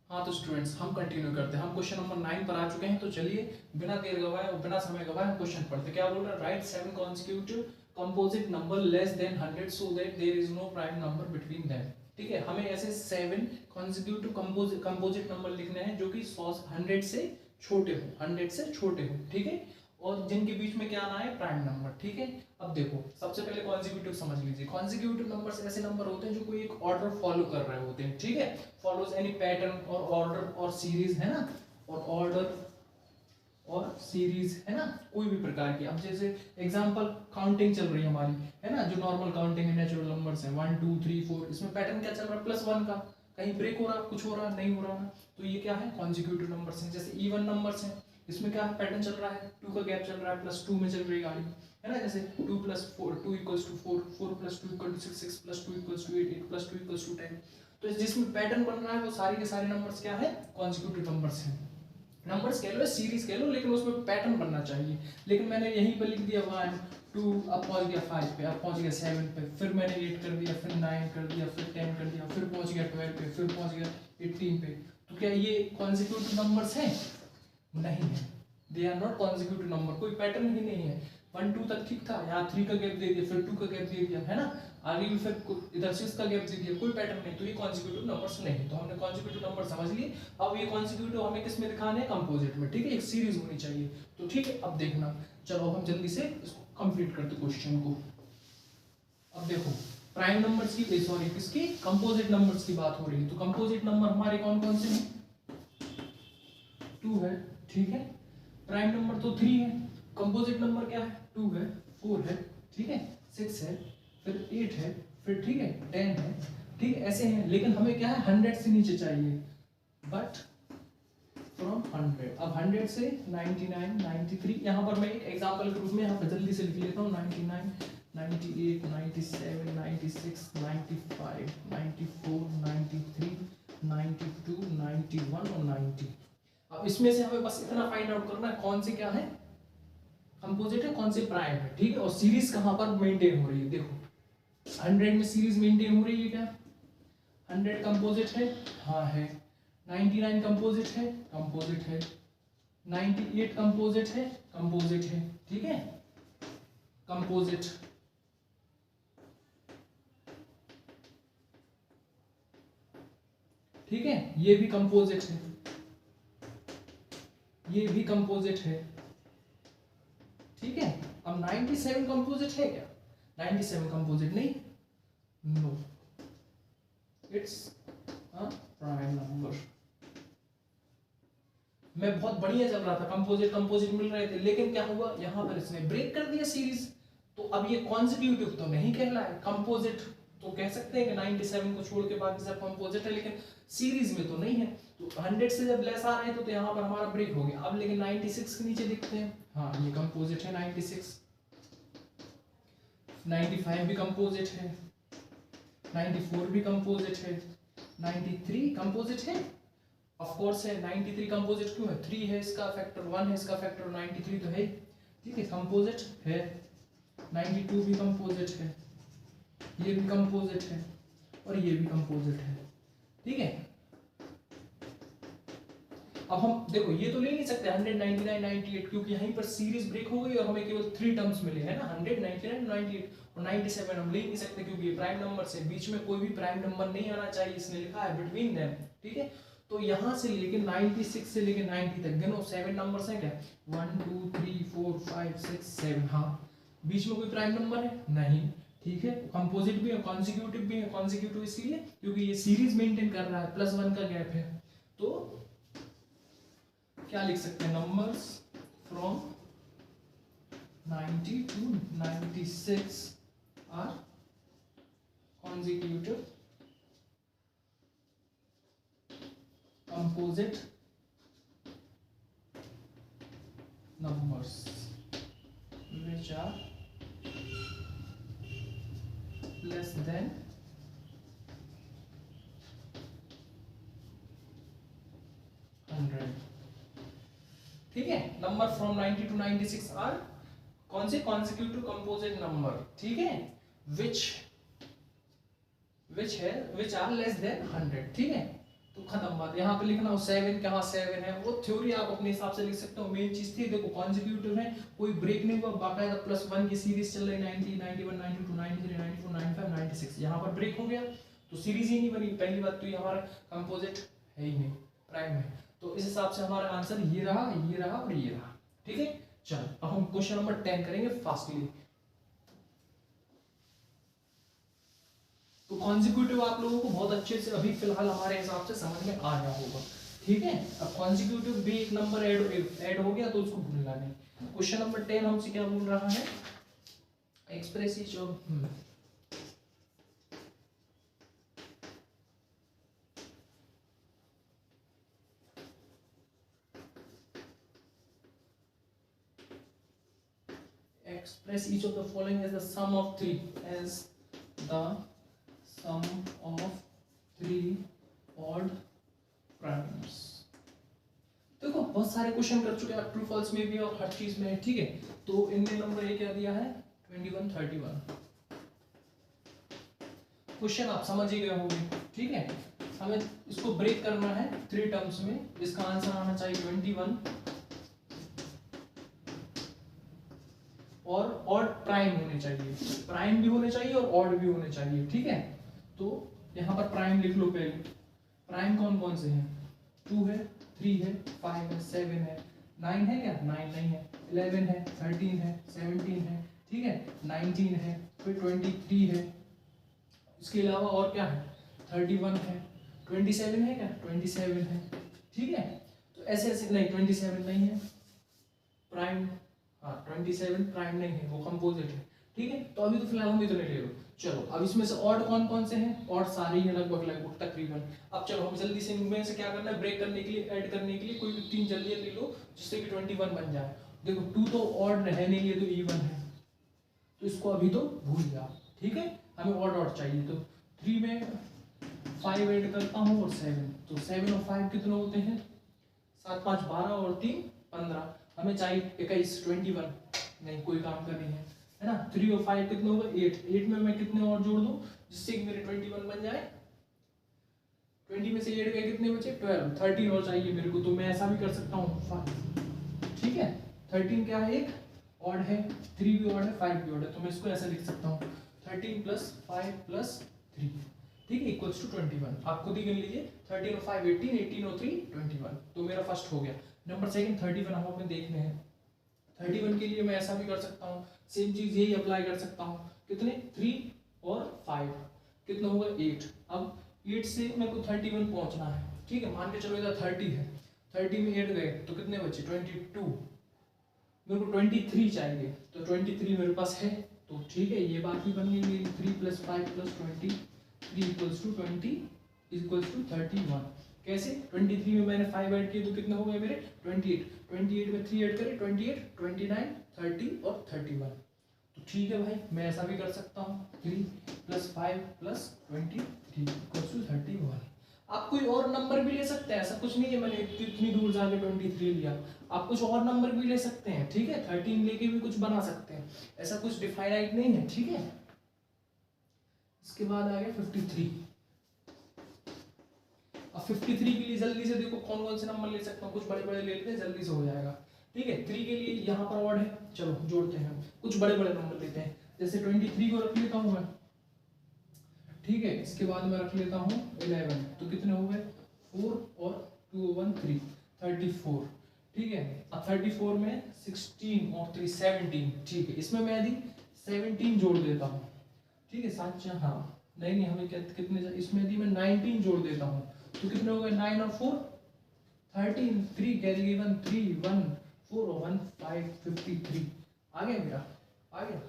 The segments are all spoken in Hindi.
हाँ तो स्टूडेंट्स हम कंटिन्यू करते हैं, हम क्वेश्चन नंबर 9 पर आ चुके हैं। तो चलिए बिना देर गवाए और बिना समय गवाए हम क्वेश्चन पढ़ते। क्या बोल रहा है? Right 7 consecutive composite number less than 100 so that there is no prime number between them. ठीक है, हमें ऐसे 7 कॉन्सिक्यूटिव कंपोजिट नंबर लिखने हैं जो कि 100 से छोटे हो, 100 से छोटे हो। ठीक है, और जिनके बीच में क्या आना है? Prime number. ठीक है, अब देखो सबसे पहले कॉन्सिक्यूटिव समझ लीजिए। कॉन्सिक्यूटिव नंबर्स ऐसे नंबर होते हैं जो कोई एक ऑर्डर फॉलो कर रहे होते हैं। ठीक है, फॉलोज एनी पैटर्न और ऑर्डर और सीरीज, है ना, और ऑर्डर और सीरीज, है ना, कोई भी प्रकार की। अब जैसे एग्जांपल काउंटिंग चल रही है हमारी, है ना, जो नॉर्मल काउंटिंग है, नेचुरल नंबर्स है 1 2 3 4, इसमें पैटर्न क्या चल रहा है? +1 का। कहीं ब्रेक हो रहा, कुछ हो रहा, नहीं हो रहा ना, तो ये क्या है? कॉन्सिक्यूटिव नंबर्स हैं। जैसे इवन नंबर्स हैं, इसमें क्या पैटर्न चल रहा है? 2 का गैप चल रहा है, +2 में चल रही गाड़ी, है ना। जैसे 2 + 4 2 = 4, 4 + 2 = 6, 6 + 2 = 8, 8 + 2 = 10। तो जिसमें पैटर्न बन रहा है वो सारे के सारे नंबर्स क्या है? कॉन्सिक्यूटिव नंबर्स हैं। नंबर्स कह लो, सीरीज कह लो, लेकिन उसमें पैटर्न बनना चाहिए। लेकिन मैंने यहीं पर लिख दिया 1 2, अब पहुंच गया 5 पे, अब पहुंच गया 7 पे, फिर मैंने 8 कर दिया, फिर 9 कर दिया, फिर 10 कर दिया, फिर पहुंच गया 12 पे, फिर पहुंच गया 18 पे। तो क्या ये कॉन्सिक्यूटिव नंबर्स हैं? नहीं है, they are not consecutive number. कोई पैटर्न ही नहीं है। 1 2 तक ठीक था, यहाँ 3 का गैप दे दिया, फिर 2 का गैप दे दिया, है ना, आगे भी फिर इधर 6 का गैप दे दिया, कोई पैटर्न नहीं। तो ये कॉन्सिक्यूटिव नंबर्स नहीं। तो हमने कॉन्सिक्यूटिव नंबर समझ लिए। अब ये कॉन्सिक्यूटिव हमें किस में दिखाने हैं? कंपोजिट में। ठीक है, एक सीरीज होनी चाहिए। तो ठीक है, अब देखना, चलो हम जल्दी से इसको कंप्लीट करते क्वेश्चन को। अब देखो प्राइम नंबर्स की, सॉरी किसकी? कंपोजिट नंबर्स की बात हो रही है। तो कंपोजिट नंबर हमारे कौन कौन से हैं? 2 है, ठीक है। प्राइम नंबर तो 3 है। कंपोजिट नंबर क्या है? 2 है, 4 है, ठीक है, 6 है, फिर 8 है, फिर ठीक है 10 है, ठीक है, ऐसे हैं। लेकिन हमें क्या है? 100 से नीचे चाहिए, बट फ्रॉम 100। अब 100 से 99 93, यहाँ पर मैं एक एग्जांपल के रूप में यहाँ पर जल्दी से लिख लेता हूँ। 99 98 97 96 95 94 93 92 91 और 90। अब इसमें से हमें बस इतना फाइंड आउट करना है कौन से क्या है? कंपोजिट है, कौन से प्राइम है। ठीक है, और सीरीज कहां पर मेंटेन हो रही है? देखो 100 में सीरीज मेंटेन हो रही है क्या? 100 कंपोजिट है, हाँ है। 99 कंपोजिट है, कंपोजिट है। 98 कंपोजिट है, कंपोजिट है, ठीक है, कंपोजिट। ठीक है, ये भी कंपोजिट है, ये भी कंपोजिट है, ठीक है। अब 97 कंपोजिट है क्या? 97 कंपोजिट नहीं, no, it's a prime number. मैं बहुत बढ़िया चल रहा था, कंपोजिट कंपोजिट मिल रहे थे, लेकिन क्या हुआ? यहां पर इसने ब्रेक कर दिया सीरीज। तो अब ये कॉन्सिक्यूटिव तो नहीं कहला है, कंपोजिट तो कह सकते हैं कि 97 को छोड़ के बाकी सब कंपोजिट है, लेकिन सीरीज में तो नहीं है। तो 100 से जब लेस आ रहे हैं तो यहाँ पर हमारा ब्रेक हो गया। अब लेकिन 96 के नीचे देखते हैं, हाँ ये कंपोजिट है 96। 95 भी कंपोजिट है, 94 भी कंपोजिट है, 93 कंपोजिट है, ऑफ कोर्स है। 93 कंपोजिट क्यों है? 3 है इसका फैक्टर, 1 है इसका फैक्टर, 93 तो है, ठीक है, कंपोजिट है। 92 भी कंपोजिट है, ये भी कंपोजिट है, और ये भी कंपोजिट है, ठीक है। अब हम देखो ये तो ले नहीं सकते 100 99 98, क्योंकि यहीं पर सीरीज ब्रेक हो गई और हमें केवल 3 टर्म्स मिले हैं ना, 100 99 98 और 97 हम ले नहीं सकते, क्योंकि ये प्राइम नंबर से बीच में कोई भी प्राइम नंबर नहीं आना चाहिए। इसने लिखा है बिटवीन देम, ठीक है। तो यहां से लेके 96 से लेके 90 तक गिनो, 7 नंबर्स हैं क्या? 1 2 3 4 5 6 7, हाँ, बीच में कोई प्राइम नंबर है नहीं, ठीक है। कंपोजिट भी है, कॉन्सिक्यूटिव भी है। कॉन्सिक्यूटिव इसलिए क्योंकि ये सीरीज मेंटेन कर रहा है, +1 का गैप है। तो क्या लिख सकते हैं? Numbers from 90 to 96 are consecutive composite numbers which are less than 100, ठीक है। नंबर फ्रॉम 90 to 96 आर कौन से? कॉन्सिक्यूटिव कंपोजिट नंबर, ठीक है, विच आर लेस देन 100, ठीक है। तो खत्म बात। यहाँ पे लिखना हो 7 कहाँ 7 है, वो थ्योरी आप अपने हिसाब से लिख सकते हो। मेन चीज थी देखो कॉन्जिक्यूटिव है, कोई ब्रेक नहीं हुआ, बाकायदा +1 की सीरीज चल रही, 90 91 92 93 94 95 96, यहाँ पर ब्रेक हो गया तो सीरीज ही नहीं बनी। पहली बात तो ये हमारा कंपोजिट है ही नहीं, प्राइम है। तो इस हिसाब से हमारा आंसर ये रहा और ये रहा। ठीक है, चलो अब हम क्वेश्चन नंबर 10 करेंगे फास्टली। तो कॉन्जिक्यूटिव आप लोगों को बहुत अच्छे से अभी फिलहाल हमारे हिसाब से समझ में आ गया होगा। ठीक है, अब कॉन्जिक्यूटिव भी एक नंबर ऐड हो गया तो उसको भूलना नहीं। क्वेश्चन नंबर 10 हमसे क्या बोल रहा है, express each of express each of the following as the sum of 3 as the sum of 3 odd primes। देखो बहुत सारे क्वेश्चन कर चुके हैं ट्रू फॉल्स में भी और हर चीज में। ठीक है, तो इनमें नंबर ए क्या दिया है 21 31। क्वेश्चन आप समझ ही गए होंगे। ठीक है, हमें इसको ब्रेक करना है 3 टर्म्स में। इसका आंसर आना चाहिए 21 और ऑड प्राइम होने चाहिए, प्राइम भी होने चाहिए और ऑड भी होने चाहिए। ठीक है, तो यहाँ पर प्राइम लिख लो पहले। प्राइम कौन कौन से हैं, 2 है, 3 है, 5 है, 7 है, 9 है क्या, 9 नहीं है, 11 है, 13 है, 17 है, ठीक है, 19 है, फिर 23 है, इसके अलावा और क्या है 31 है, 27 है क्या, 27 है। ठीक है, तो ऐसे ऐसे नहीं 27 नहीं है प्राइम, हाँ 27 प्राइम नहीं है, वो कंपोजिट है। ठीक है, तो अभी तो फिलहाल हम इतने ले लो। चलो अब इसमें से ऑड कौन कौन से हैं, ऑड सारे ही लगभग तकरीबन। अब चलो हम जल्दी से इनमें से क्या करना है, ब्रेक करने के लिए, ऐड करने के लिए कोई भी 3 जल्दी ले लो जिससे कि 21 बन जाए। देखो 2 तो ऑड है नहीं, ये तो इवन है, तो इसको अभी तो भूल जाओ। ठीक है, हमें ऑड चाहिए, तो 3 में 5 ऐड करता हूँ और 7, तो 7 और 5 कितने होते हैं, 7 5 12 और 3 15। हमें चाहिए 21 21, नहीं कोई काम का नहीं है ना। 3 और 5 कितने होगा 8 में मैं कितने और जोड़ दूं जिससे कि मेरे 21 बन जाए। 20 में से 8 गए कितने बचे 12, 13 और चाहिए मेरे को, तो मैं ऐसा भी कर सकता हूँ। ठीक है, 13 क्या है, एक ऑड है, 3 भी ऑड है, 5 भी ऑड है, तो मैं इसको ऐसा लिख सकता हूँ 13 + 5 + 3, ठीक है, इक्वल्स टू 21। आप खुद ही गिन लीजिए, 13 और 5 18, 18 और 3 21, तो मेरा फर्स्ट हो गया। नंबर सेकंड 31 हम अपने देखने हैं। 31 के लिए मैं ऐसा भी कर सकता हूँ, सेम चीज यही अप्लाई कर सकता हूँ। कितने 3 और 5 कितना होगा 8। अब 8 से मेरे को 31 पहुंचना है। ठीक है, मान के चलो इधर 30 है, 30 में 8 गए तो कितने बचे 22। मेरे को 23 चाहिए, तो 23 मेरे पास है, तो ठीक है ये बात भी बन गई मेरी। 3 + 5 + 20 3 = 20 = 31। कैसे 23 में मैंने 5 ऐड किए तो कितने हो गए मेरे 28, 28 में 3 ऐड करें 28 29 30 और 31। तो ठीक है भाई, मैं ऐसा भी कर सकता हूँ 3 + 5 + 23 = 31। आप कोई और नंबर भी ले सकते हैं, ऐसा कुछ नहीं है मैंने इतनी दूर जाके 23 लिया। आप कुछ और नंबर भी ले सकते हैं, ठीक है, 13 लेके भी कुछ बना सकते हैं, ऐसा कुछ डिफाइनाइट नहीं है। ठीक है, इसके बाद आ गया 53। अब 53 के लिए जल्दी से देखो कौन कौन से नंबर ले सकता हूँ, कुछ बड़े बड़े ले लेते हैं, जल्दी से हो जाएगा। ठीक है, 3 के लिए यहाँ पर ऑड है, चलो जोड़ते हैं, कुछ बड़े बड़े नंबर लेते हैं, जैसे 23 को रख लेता हूँ मैं। ठीक है, इसके बाद मैं रख लेता हूँ 11, तो कितने हो गए 4 और 2 1 3 34। ठीक है, अब 34 में 16 और 3 17। ठीक है, इसमें मैं यदि 17 जोड़ देता हूँ, ठीक है, 7 हाँ नहीं हमें कितने, इसमें यदि मैं 19 जोड़ देता हूँ तो कितने हो गए 9 और 4 13, 3 कैरी गिवन 3 1 4 और 1 5 53। आ गया मेरा, आ गया।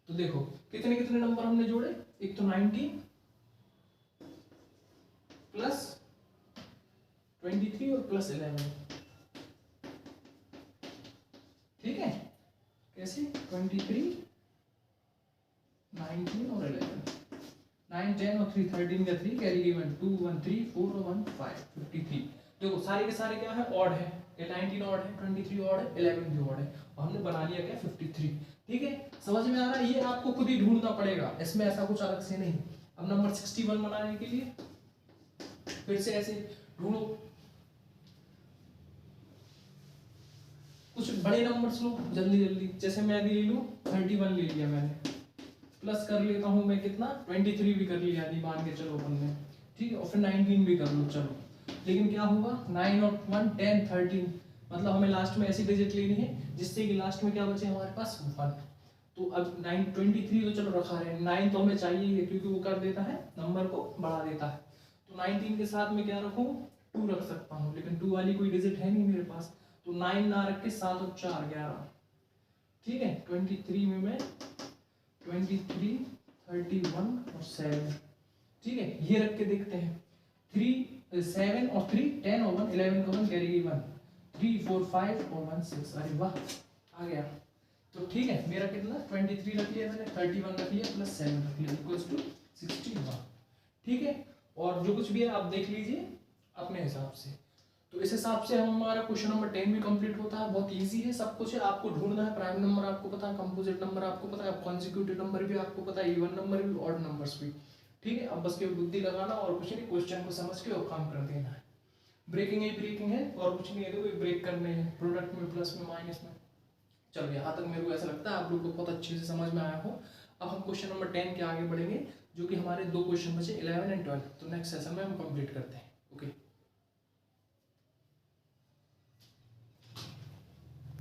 तो देखो कितने कितने नंबर हमने जोड़े, एक तो 19 + 23 और +11। ठीक है, कैसे 23 19 और 11, 9 10 और 3 13 का 3 कैरी गिवन 2 1 3 4 और 1 5 53। देखो सारे के सारे क्या है ऑड है, ये 19 ऑड है, 23 ऑड है, 11 भी ऑड है, और हमने बना लिया क्या 53। ठीक है, समझ में आ रहा है, ये आपको खुद ही ढूंढना पड़ेगा, इसमें ऐसा कुछ अलग से नहीं। अब नंबर 61 बनाने के लिए फिर से ऐसे ढूंढो, कुछ बड़े नंबर्स लो जल्दी जल्दी, जैसे मैं अभी ले लूँ 31 ले लिया मैंने, प्लस कर लेता हूँ मैं कितना 23 भी कर लिया यदि मान के चलो अपन ने, ठीक है, और फिर 19 भी कर लो चलो। लेकिन क्या होगा 9 और 1 10 13, मतलब हमें लास्ट में ऐसी डिजिट लेनी है जिससे कि लास्ट में क्या बचे हमारे पास 1। तो अब 9 23 तो चलो रखा है, 9 तो हमें चाहिए ही है क्योंकि वो कर देता है नंबर को बढ़ा देता है। तो 19 के साथ में क्या रखूँ 2 रख सकता हूँ, लेकिन 2 वाली कोई डिजिट है नहीं मेरे पास, तो 9 ना रख के 7 और 4 11, ठीक है। 23 में मैं 23 31 और 7, ठीक है, ये रख के देखते हैं। 3 7 और 3 10 और 1 11 का 1 कैरी 1 3 4 5 और 1 6, अरे वाह आ गया। तो ठीक है, मेरा कितना 23 रख लिया मैंने, 31 रख लिया प्लस 7 रख लिया इक्वल्स टू 61, ठीक है। और जो कुछ भी है आप देख लीजिए अपने हिसाब से। तो इस हिसाब से हमारा क्वेश्चन नंबर 10 भी कंप्लीट होता है। बहुत इजी है, सब कुछ है, आपको ढूंढना है। प्राइम नंबर आपको पता है, कंपोजिट नंबर आपको पता है, कॉन्जिक्यूटिव नंबर भी आपको पता है, इवन नंबर भी, ऑड नंबर्स भी, ठीक है। अब बस केवल बुद्धि लगाना और कुछ नहीं, क्वेश्चन को समझ के और काम कर देना है। ब्रेकिंग है और कुछ नहीं है, देखो ब्रेक करने हैं प्रोडक्ट में, प्लस में, माइनस में। चलो यहाँ तक मेरे को ऐसा लगता है आप लोग को बहुत अच्छे से समझ में आया हो। अब हम क्वेश्चन नंबर 10 के आगे बढ़ेंगे, जो कि हमारे 2 क्वेश्चन बचे 11 एंड 12, तो नेक्स्ट सेशन में हम कंप्लीट करते हैं।